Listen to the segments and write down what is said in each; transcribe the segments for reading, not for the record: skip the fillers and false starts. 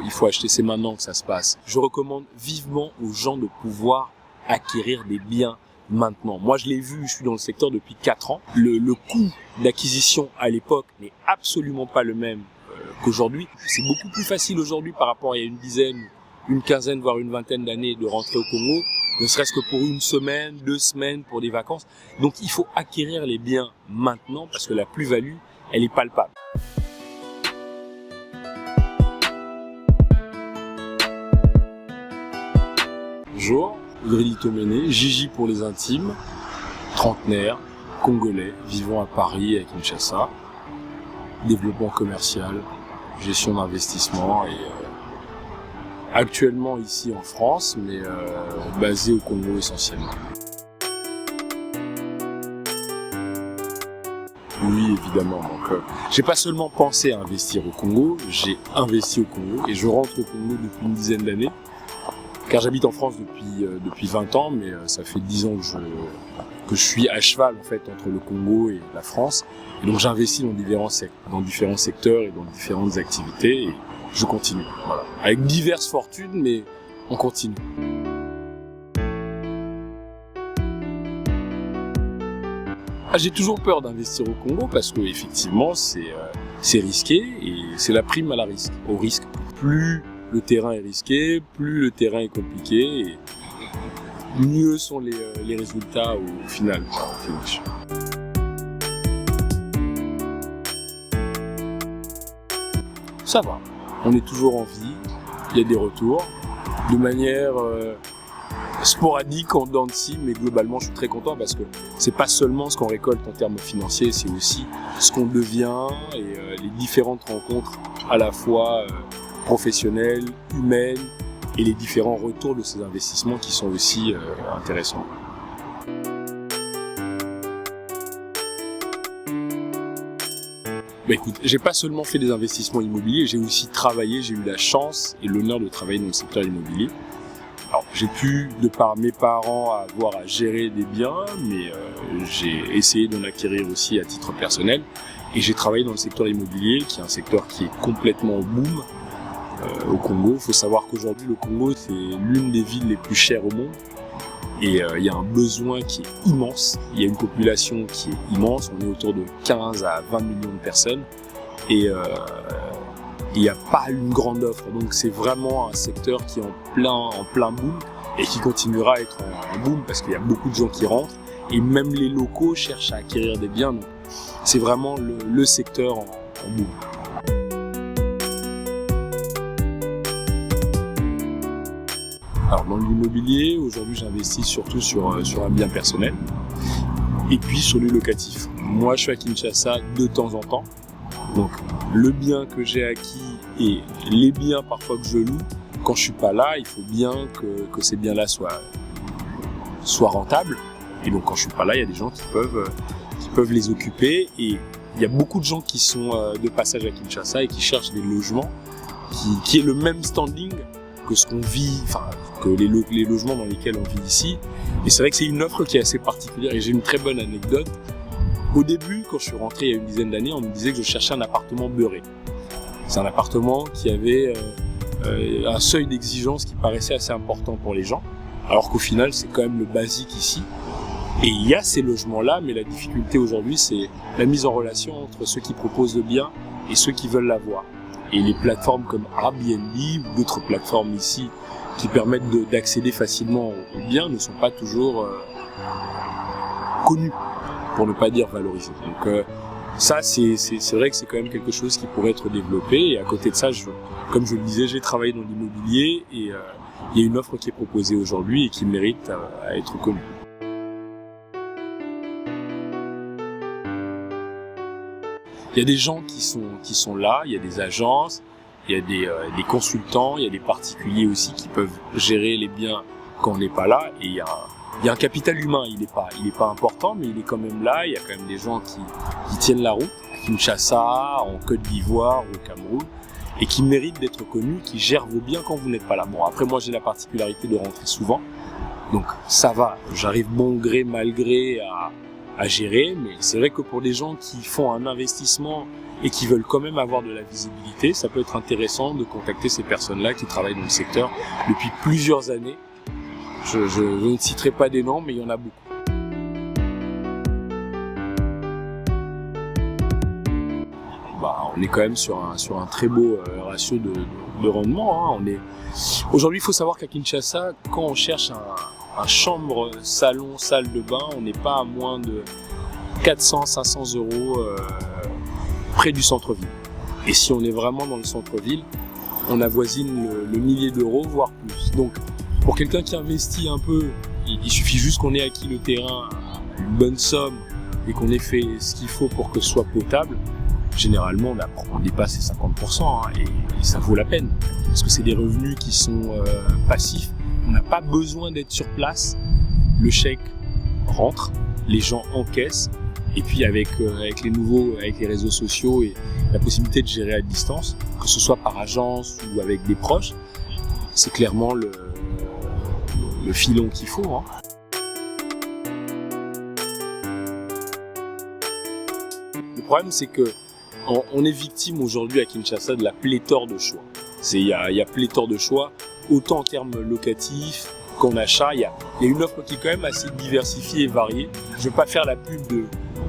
il faut acheter, c'est maintenant que ça se passe. Je recommande vivement aux gens de pouvoir acquérir des biens maintenant. Moi, je l'ai vu, je suis dans le secteur depuis 4 ans. Le coût d'acquisition à l'époque n'est absolument pas le même qu'aujourd'hui. C'est beaucoup plus facile aujourd'hui par rapport à il y a une dizaine, une quinzaine, voire une vingtaine d'années de rentrer au Congo, ne serait-ce que pour 1 semaine, 2 semaines, pour des vacances. Donc, il faut acquérir les biens maintenant parce que la plus-value, elle est palpable. Bonjour, Audrey Mené, Gigi pour les intimes, trentenaire, congolais, vivant à Paris, à Kinshasa, développement commercial, gestion d'investissement et actuellement ici en France, mais basé au Congo essentiellement. Oui, évidemment. Donc, j'ai pas seulement pensé à investir au Congo, j'ai investi au Congo et je rentre au Congo depuis une dizaine d'années. Car j'habite en France depuis 20 ans, mais ça fait 10 ans que je suis à cheval en fait entre le Congo et la France. Et donc j'investis dans différents secteurs et dans différentes activités et je continue. Voilà. Avec diverses fortunes, mais on continue. J'ai toujours peur d'investir au Congo parce que effectivement c'est risqué et c'est la prime à la risque. Au risque, plus le terrain est risqué, plus le terrain est compliqué et mieux sont les résultats au final. Ça va, on est toujours en vie, il y a des retours, de manière sporadique en dents de scie, mais globalement je suis très content parce que c'est pas seulement ce qu'on récolte en termes financiers, c'est aussi ce qu'on devient et les différentes rencontres à la fois professionnelles, humaines et les différents retours de ces investissements qui sont aussi intéressants. Écoute, j'ai pas seulement fait des investissements immobiliers, j'ai aussi travaillé, j'ai eu la chance et l'honneur de travailler dans le secteur immobilier. Alors, j'ai pu, de par mes parents, avoir à gérer des biens, mais j'ai essayé d'en acquérir aussi à titre personnel. Et j'ai travaillé dans le secteur immobilier, qui est un secteur qui est complètement au boom au Congo. Il faut savoir qu'aujourd'hui, le Congo, c'est l'une des villes les plus chères au monde. Et il y a un besoin qui est immense. Il y a une population qui est immense. On est autour de 15 à 20 millions de personnes. Et il n'y a pas une grande offre. Donc c'est vraiment un secteur qui est en plein boom et qui continuera à être en boom parce qu'il y a beaucoup de gens qui rentrent. Et même les locaux cherchent à acquérir des biens. Donc c'est vraiment le secteur en boom. Alors dans l'immobilier, aujourd'hui j'investis surtout sur un bien personnel et puis sur le locatif. Moi je suis à Kinshasa de temps en temps, donc le bien que j'ai acquis et les biens parfois que je loue, quand je suis pas là, il faut bien que ces biens-là soient rentables. Et donc quand je suis pas là, il y a des gens qui peuvent les occuper et il y a beaucoup de gens qui sont de passage à Kinshasa et qui cherchent des logements qui est le même standing que ce qu'on vit, enfin que les logements dans lesquels on vit ici. Et c'est vrai que c'est une offre qui est assez particulière et j'ai une très bonne anecdote. Au début, quand je suis rentré il y a une dizaine d'années, on me disait que je cherchais un appartement beurré. C'est un appartement qui avait un seuil d'exigence qui paraissait assez important pour les gens, alors qu'au final c'est quand même le basique ici. Et il y a ces logements-là, mais la difficulté aujourd'hui c'est la mise en relation entre ceux qui proposent le bien et ceux qui veulent l'avoir. Et les plateformes comme Airbnb ou d'autres plateformes ici qui permettent d'accéder facilement aux biens ne sont pas toujours connues, pour ne pas dire valorisées. Donc ça, c'est vrai que c'est quand même quelque chose qui pourrait être développé. Et à côté de ça, comme je le disais, j'ai travaillé dans l'immobilier et il y a une offre qui est proposée aujourd'hui et qui mérite à être connue. Il y a des gens qui sont là, il y a des agences, il y a des consultants, il y a des particuliers aussi qui peuvent gérer les biens quand on n'est pas là. Et il y a un capital humain, il est pas important, mais il est quand même là. Il y a quand même des gens qui tiennent la route, à Kinshasa, en Côte d'Ivoire, au Cameroun, et qui méritent d'être connus, qui gèrent vos biens quand vous n'êtes pas là. Bon, après moi j'ai la particularité de rentrer souvent, donc ça va. J'arrive bon gré mal gré à gérer, mais c'est vrai que pour des gens qui font un investissement et qui veulent quand même avoir de la visibilité, ça peut être intéressant de contacter ces personnes-là qui travaillent dans le secteur depuis plusieurs années. Je ne citerai pas des noms, mais il y en a beaucoup. On est quand même sur un très beau ratio de rendement. Aujourd'hui, il faut savoir qu'à Kinshasa, quand on cherche un chambre, salon, salle de bain, on n'est pas à moins de 400-500 euros près du centre-ville. Et si on est vraiment dans le centre-ville, on avoisine le millier d'euros, voire plus. Donc, pour quelqu'un qui investit un peu, il suffit juste qu'on ait acquis le terrain à une bonne somme et qu'on ait fait ce qu'il faut pour que ce soit potable. Généralement, on dépasse les 50% et ça vaut la peine. Parce que c'est des revenus qui sont passifs. On n'a pas besoin d'être sur place. Le chèque rentre, les gens encaissent. Et puis avec les réseaux sociaux et la possibilité de gérer à distance, que ce soit par agence ou avec des proches, c'est clairement le filon qu'il faut. Le problème, c'est que on est victime aujourd'hui à Kinshasa de la pléthore de choix. Il y a pléthore de choix, autant en termes locatifs qu'en achat. Il y a une offre qui est quand même assez diversifiée et variée. Je ne vais pas faire la pub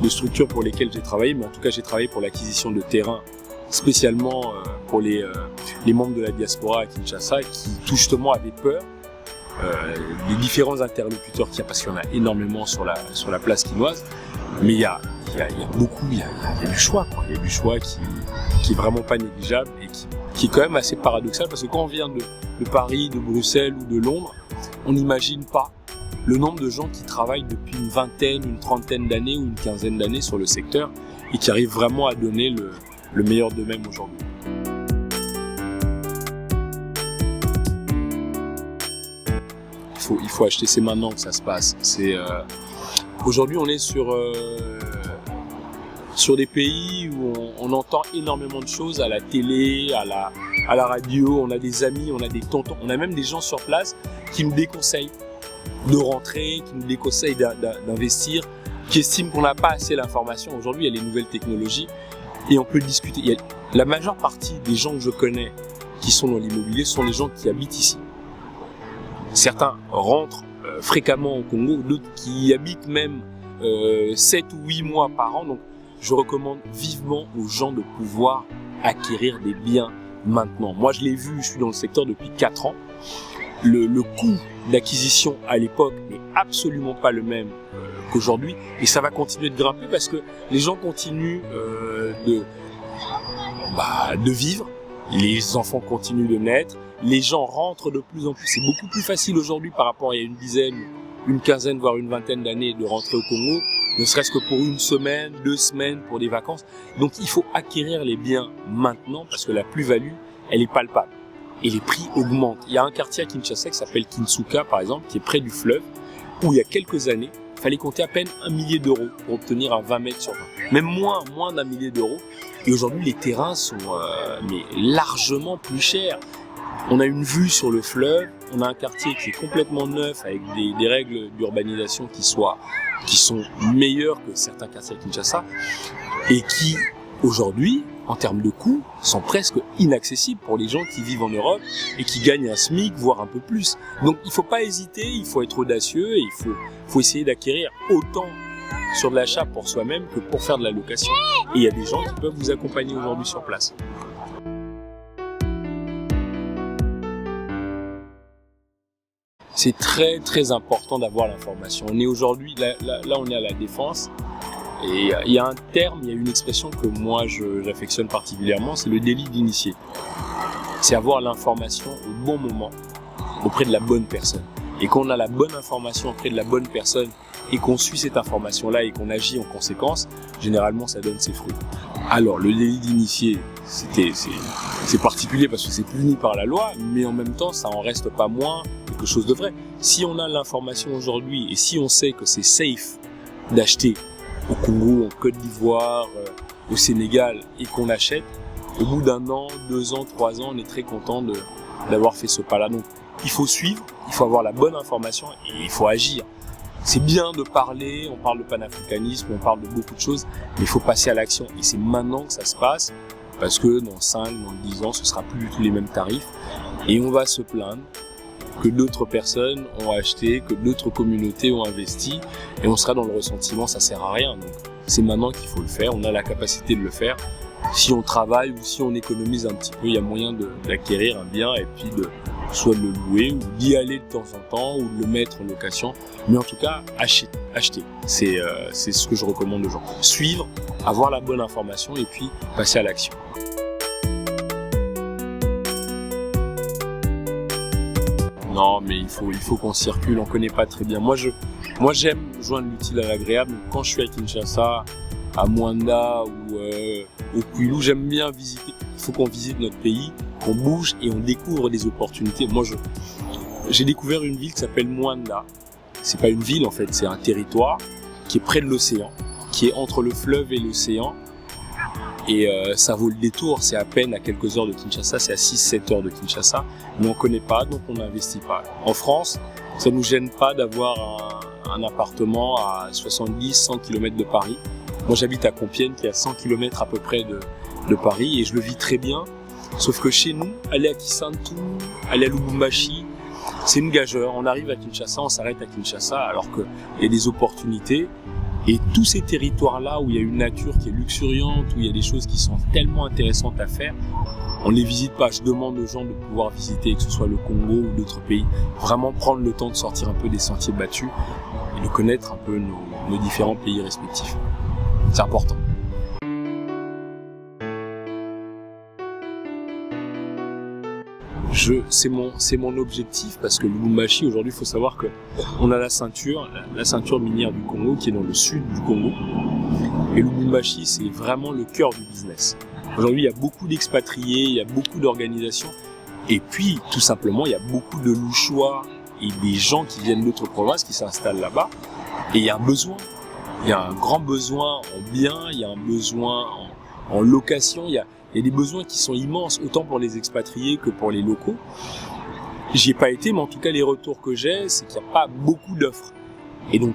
de structures pour lesquelles j'ai travaillé, mais en tout cas j'ai travaillé pour l'acquisition de terrain, spécialement pour les membres de la diaspora à Kinshasa qui tout justement avaient peur des différents interlocuteurs qu'il y a, parce qu'il y en a énormément sur la place quinoise, mais il y a du choix, quoi. Il y a du choix qui est vraiment pas négligeable et qui est quand même assez paradoxal, parce que quand on vient de Paris, de Bruxelles ou de Londres, on n'imagine pas le nombre de gens qui travaillent depuis une vingtaine, une trentaine d'années ou une quinzaine d'années sur le secteur et qui arrivent vraiment à donner le meilleur d'eux-mêmes aujourd'hui. Il faut acheter, c'est maintenant que ça se passe. Aujourd'hui, on est sur des pays où on entend énormément de choses à la télé, à la radio. On a des amis, on a des tontons, on a même des gens sur place qui nous déconseillent de rentrer, qui nous déconseillent d'investir, qui estiment qu'on n'a pas assez l'information. Aujourd'hui, il y a les nouvelles technologies et on peut discuter. La majeure partie des gens que je connais qui sont dans l'immobilier sont les gens qui habitent ici. Certains rentrent fréquemment au Congo, d'autres qui y habitent même 7 ou 8 mois par an. Donc, je recommande vivement aux gens de pouvoir acquérir des biens maintenant. Moi, je l'ai vu, je suis dans le secteur depuis 4 ans. Le coût d'acquisition à l'époque n'est absolument pas le même qu'aujourd'hui, et ça va continuer de grimper parce que les gens continuent de vivre, les enfants continuent de naître, les gens rentrent de plus en plus. C'est beaucoup plus facile aujourd'hui par rapport à il y a une dizaine, une quinzaine, voire une vingtaine d'années de rentrer au Congo, ne serait-ce que pour une semaine, 2 semaines, pour des vacances. Donc il faut acquérir les biens maintenant parce que la plus-value, elle est palpable. Et les prix augmentent. Il y a un quartier à Kinshasa qui s'appelle Kinsuka, par exemple, qui est près du fleuve, où il y a quelques années, il fallait compter à peine 1 millier d'euros pour obtenir un 20 mètres sur 20. Même moins d'1 millier d'euros. Et aujourd'hui, les terrains sont mais largement plus chers. On a une vue sur le fleuve, on a un quartier qui est complètement neuf avec des règles d'urbanisation qui sont meilleures que certains quartiers à Kinshasa et qui, aujourd'hui, en termes de coûts, sont presque inaccessibles pour les gens qui vivent en Europe et qui gagnent un SMIC, voire un peu plus. Donc il ne faut pas hésiter, il faut être audacieux et il faut essayer d'acquérir autant sur de l'achat pour soi-même que pour faire de la location. Et il y a des gens qui peuvent vous accompagner aujourd'hui sur place. C'est très très important d'avoir l'information. On est aujourd'hui, là on est à la Défense, et il y a un terme, il y a une expression que moi j'affectionne particulièrement, c'est le délit d'initié. C'est avoir l'information au bon moment, auprès de la bonne personne. Et quand on a la bonne information auprès de la bonne personne, et qu'on suit cette information-là et qu'on agit en conséquence, généralement ça donne ses fruits. Alors le délit d'initié, c'est particulier parce que c'est puni par la loi, mais en même temps ça en reste pas moins quelque chose de vrai. Si on a l'information aujourd'hui et si on sait que c'est safe d'acheter au Congo, en Côte d'Ivoire, au Sénégal et qu'on achète, au bout d'1 an, 2 ans, 3 ans, on est très content d'avoir fait ce pas-là. Donc il faut suivre, il faut avoir la bonne information et il faut agir. c'est bien de parler, on parle de panafricanisme, on parle de beaucoup de choses, mais il faut passer à l'action. Et c'est maintenant que ça se passe, parce que dans 5, dans 10 ans, ce sera plus du tout les mêmes tarifs. Et on va se plaindre que d'autres personnes ont acheté, que d'autres communautés ont investi, et on sera dans le ressentiment, ça sert à rien. Donc c'est maintenant qu'il faut le faire, on a la capacité de le faire. Si on travaille ou si on économise un petit peu, il y a moyen d'acquérir un bien et puis soit de le louer ou d'y aller de temps en temps ou de le mettre en location. Mais en tout cas, acheter. C'est ce que je recommande aux gens. Suivre, avoir la bonne information et puis passer à l'action. Non, mais il faut qu'on circule, on connaît pas très bien. Moi j'aime joindre l'utile à l'agréable. Quand je suis à Kinshasa, à Mwanda ou au Kwilu, j'aime bien visiter. Il faut qu'on visite notre pays, qu'on bouge et on découvre des opportunités. Moi j'ai découvert une ville qui s'appelle Mwanda. C'est pas une ville en fait, c'est un territoire qui est près de l'océan, qui est entre le fleuve et l'océan. Et ça vaut le détour, c'est à peine à quelques heures de Kinshasa, c'est à 6-7 heures de Kinshasa, mais on connaît pas, donc on n'investit pas. En France, ça nous gêne pas d'avoir un appartement à 70-100 km de Paris. Moi j'habite à Compiègne, qui est à 100 km à peu près de Paris, et je le vis très bien. Sauf que chez nous, aller à Kisantu, aller à Lubumbashi, c'est une gageure. On arrive à Kinshasa, on s'arrête à Kinshasa, alors qu'il y a des opportunités. Et tous ces territoires-là où il y a une nature qui est luxuriante, où il y a des choses qui sont tellement intéressantes à faire, on ne les visite pas. Je demande aux gens de pouvoir visiter, que ce soit le Congo ou d'autres pays, vraiment prendre le temps de sortir un peu des sentiers battus et de connaître un peu nos différents pays respectifs. C'est important. C'est mon objectif parce que le Lubumbashi, aujourd'hui, il faut savoir que on a la ceinture minière du Congo qui est dans le sud du Congo. Et le Lubumbashi, c'est vraiment le cœur du business. Aujourd'hui, il y a beaucoup d'expatriés, il y a beaucoup d'organisations. Et puis, tout simplement, il y a beaucoup de Louchois et des gens qui viennent d'autres provinces qui s'installent là-bas. Et il y a un besoin. Il y a un grand besoin en biens, il y a un besoin en location, il y a des besoins qui sont immenses, autant pour les expatriés que pour les locaux. J'y ai pas été, mais en tout cas, les retours que j'ai, c'est qu'il n'y a pas beaucoup d'offres. Et donc,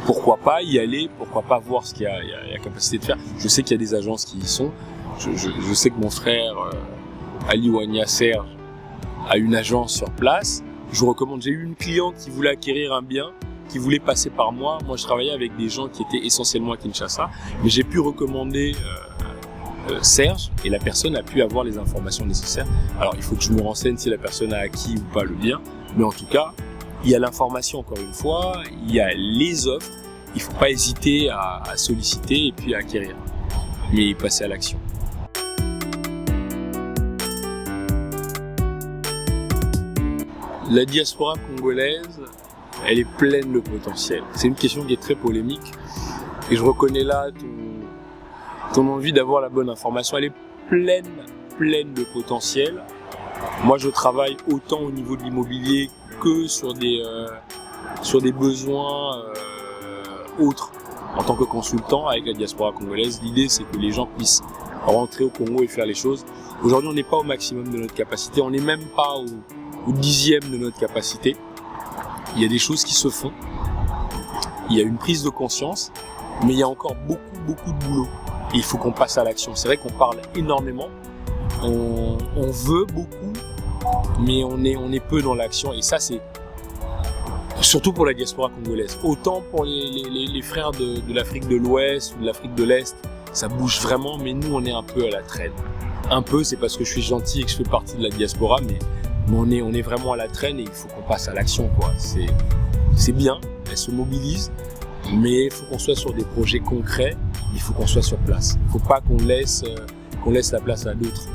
pourquoi pas y aller, pourquoi pas voir ce qu'il y a capacité de faire. Je sais qu'il y a des agences qui y sont. Je sais que mon frère, Ali Wanya Serge, a une agence sur place. Je vous recommande, j'ai eu une cliente qui voulait acquérir un bien, qui voulait passer par moi. Moi, je travaillais avec des gens qui étaient essentiellement à Kinshasa, mais j'ai pu recommander Serge, et la personne a pu avoir les informations nécessaires. Alors il faut que je me renseigne si la personne a acquis ou pas le bien, mais en tout cas il y a l'information, encore une fois, il y a les offres, il ne faut pas hésiter à solliciter et puis à acquérir, mais passer à l'action. La diaspora congolaise, elle est pleine de potentiel. C'est une question qui est très polémique et je reconnais là ton envie d'avoir la bonne information. Elle est pleine de potentiel. Moi, je travaille autant au niveau de l'immobilier que sur des besoins autres. En tant que consultant avec la diaspora congolaise, l'idée c'est que les gens puissent rentrer au Congo et faire les choses. Aujourd'hui, on n'est pas au maximum de notre capacité, on n'est même pas au 10e de notre capacité. Il y a des choses qui se font, il y a une prise de conscience, mais il y a encore beaucoup de boulot. Et il faut qu'on passe à l'action. C'est vrai qu'on parle énormément, on veut beaucoup, mais on est peu dans l'action. Et ça, c'est surtout pour la diaspora congolaise. Autant pour les frères de l'Afrique de l'Ouest ou de l'Afrique de l'Est, ça bouge vraiment, mais nous, on est un peu à la traîne. Un peu, c'est parce que je suis gentil et que je fais partie de la diaspora, mais on est vraiment à la traîne et il faut qu'on passe à l'action, quoi. C'est bien, elle se mobilise, mais il faut qu'on soit sur des projets concrets. Il faut qu'on soit sur place. Il ne faut pas qu'on laisse la place à d'autres.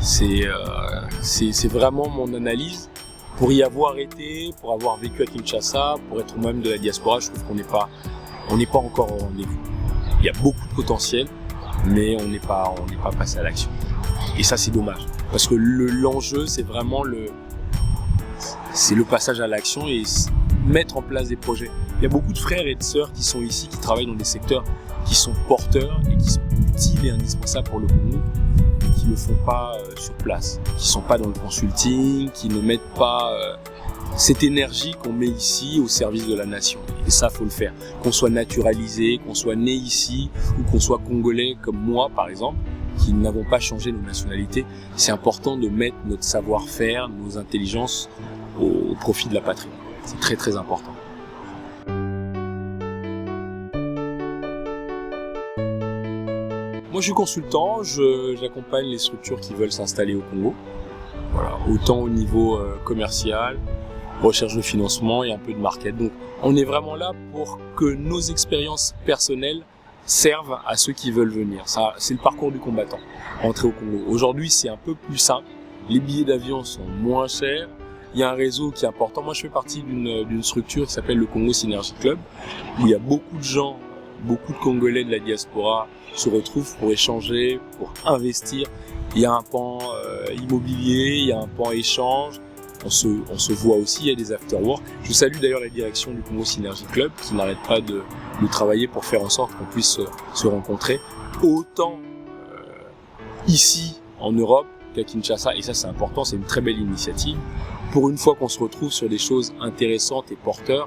C'est vraiment mon analyse. Pour y avoir été, pour avoir vécu à Kinshasa, pour être même de la diaspora, je trouve qu'on n'est pas encore au rendez-vous. Il y a beaucoup de potentiel, mais on n'est pas passé à l'action. Et ça, c'est dommage. Parce que l'enjeu, c'est vraiment le passage à l'action et mettre en place des projets. Il y a beaucoup de frères et de sœurs qui sont ici, qui travaillent dans des secteurs qui sont porteurs et qui sont utiles et indispensables pour le Congo, et qui qui le font pas sur place, qui sont pas dans le consulting, qui ne mettent pas cette énergie qu'on met ici au service de la nation. Et ça, faut le faire. Qu'on soit naturalisé, qu'on soit né ici, ou qu'on soit congolais comme moi, par exemple, qui n'avons pas changé nos nationalités, c'est important de mettre notre savoir-faire, nos intelligences au profit de la patrie. C'est très très important. Moi, je suis consultant, j'accompagne les structures qui veulent s'installer au Congo. Voilà, autant au niveau commercial, recherche de financement et un peu de market. Donc, on est vraiment là pour que nos expériences personnelles servent à ceux qui veulent venir. Ça, c'est le parcours du combattant, rentrer au Congo. Aujourd'hui, c'est un peu plus simple. Les billets d'avion sont moins chers. Il y a un réseau qui est important. Moi, je fais partie d'une structure qui s'appelle le Congo Synergy Club, où il y a beaucoup de gens, beaucoup de Congolais de la diaspora se retrouvent pour échanger, pour investir. Il y a un pan immobilier, il y a un pan échange. On se voit aussi, il y a des after-work. Je salue d'ailleurs la direction du Congo Synergy Club qui n'arrête pas de travailler pour faire en sorte qu'on puisse se rencontrer autant ici en Europe qu'à Kinshasa. Et ça, c'est important, c'est une très belle initiative. Pour une fois qu'on se retrouve sur des choses intéressantes et porteuses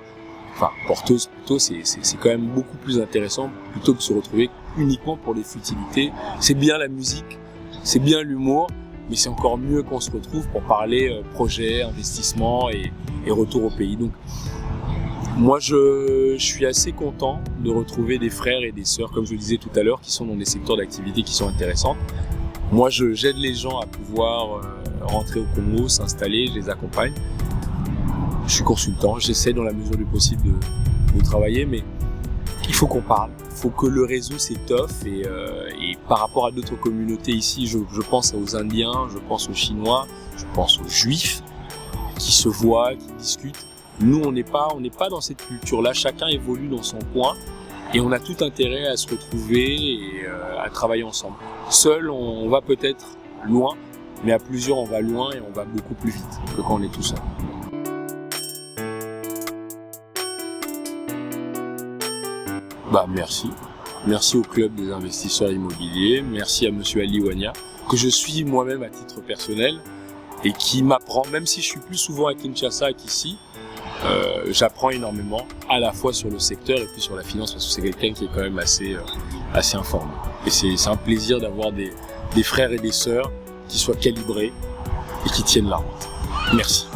plutôt, c'est quand même beaucoup plus intéressant plutôt que de se retrouver uniquement pour les futilités. C'est bien la musique, c'est bien l'humour, mais c'est encore mieux qu'on se retrouve pour parler projet, investissement et retour au pays. Donc, moi, je suis assez content de retrouver des frères et des sœurs, comme je le disais tout à l'heure, qui sont dans des secteurs d'activité qui sont intéressants. Moi, j'aide les gens à pouvoir rentrer au Congo, s'installer, je les accompagne. Je suis consultant, j'essaie dans la mesure du possible de travailler, mais il faut qu'on parle. Il faut que le réseau s'étoffe et par rapport à d'autres communautés ici, je pense aux Indiens, je pense aux Chinois, je pense aux Juifs qui se voient, qui discutent. Nous, on n'est pas dans cette culture-là. Chacun évolue dans son coin et on a tout intérêt à se retrouver et à travailler ensemble. Seul, on va peut-être loin, mais à plusieurs, on va loin et on va beaucoup plus vite que quand on est tout seul. Merci. Merci au Club des investisseurs immobiliers. Merci à Monsieur Ali Wanya, que je suis moi-même à titre personnel et qui m'apprend, même si je suis plus souvent à Kinshasa qu'ici, j'apprends énormément, à la fois sur le secteur et puis sur la finance, parce que c'est quelqu'un qui est quand même assez informé. Et c'est un plaisir d'avoir des frères et des sœurs qui soient calibrés et qui tiennent la route. Merci.